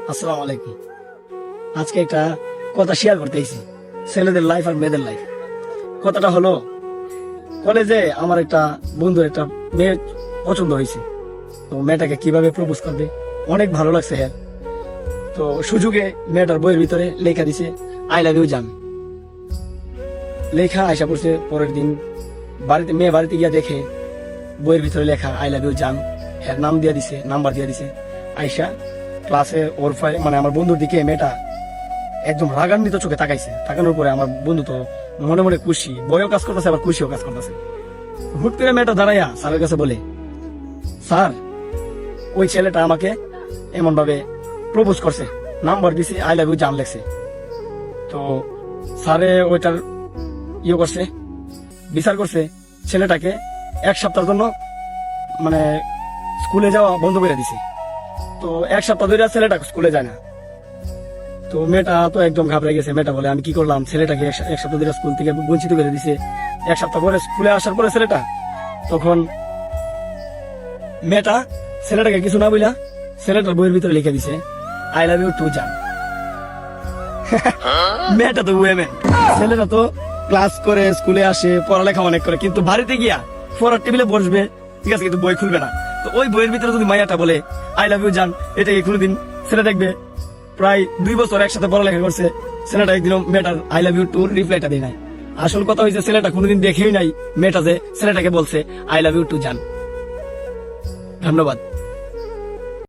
আসসালামু আলাইকুম। আজকে একটা কথা শেয়ার করতেছি, ছেলেদের লাইফ আর মেয়েদের লাইফ। কথাটা হলো, কলেজে আমার একটা বন্ধুর একটা মেয়ে পছন্দ হয়েছে। তো মেয়েটাকে কিভাবে প্রপোজ করবে, অনেক ভালো লাগছে হ্যাঁ। তো সুযোগে মেয়েটার বইয়ের ভিতরে লেখা দিছে আই লাভ ইউ জান। লেখা আয়সা পড়ছে। পরের দিন মেয়ে বাড়িতে গিয়া দেখে বইয়ের ভিতরে লেখা আই লাভ ইউ জান। হ্যাঁ, নাম দিয়ে দিছে, নাম্বার দিয়ে দিছে। আয়সা ক্লাসে ওর মানে আমার বন্ধুর দিকে মেয়েটা একদম রাগান্বিত চোখে তাকাইছে। তাকানোর পরে আমার বন্ধু তো মনে মনে খুশি, বয়ও কাজ করতেছে আবার খুশিও কাজ করতেছে। হুট করে মেয়েটা দাঁড়াইয়া স্যারের কাছে বলে, স্যার ওই ছেলেটা আমাকে এমন ভাবে প্রপোজ করছে, নাম্বার দিছে, আই লাভ ইউ জান লেখছে। তো স্যারে ওইটার করছে, বিচার করছে, ছেলেটাকে 1 সপ্তাহের জন্য মানে স্কুলে যাওয়া বন্ধ করে দিছে। তো 1 সপ্তাহ ধরে ছেলেটা স্কুলে যায় না। তো মেয়েটা তো একদম ঘাবড়ে গেছে। মেয়েটা বলে, আমি কি করলাম, ছেলেটাকে 1 সপ্তাহ ধরে স্কুল থেকে বঞ্চিত করে দিছে। 1 সপ্তাহ পরে স্কুলে আসার পরে ছেলেটা, তখন মেয়েটা ছেলেটাকে কিছু না বইলা ছেলেটার বইয়ের ভিতরে লিখে দিছে আই লাভ ইউ টু জান। মেয়েটা তো ওয়েমেন, ছেলেটা তো ক্লাস করে স্কুলে আসে, পড়ালেখা অনেক করে, কিন্তু বাড়িতে গিয়া পড়ার টেবিলে বসবে, ঠিক আছে, কিন্তু বই খুলবে না। তো ওই বইয়ের ভিতরে যদি মাইয়াটা বলে আই লাভ ইউ জান, এটাকে কোনোদিন ছেলে দেখবে? প্রায় 2 বছর একসাথে পড়ালেখা করছে, ছেলেটা একদিনও মেয়েটার আই লাভ ইউ টু রিপ্লাইটা দেয় নাই। আসল কথা হয়েছে, ছেলেটা কোনোদিন দেখেই নাই মেয়েটা যে ছেলেটাকে বলছে আই লাভ ইউ টু জান। ধন্যবাদ।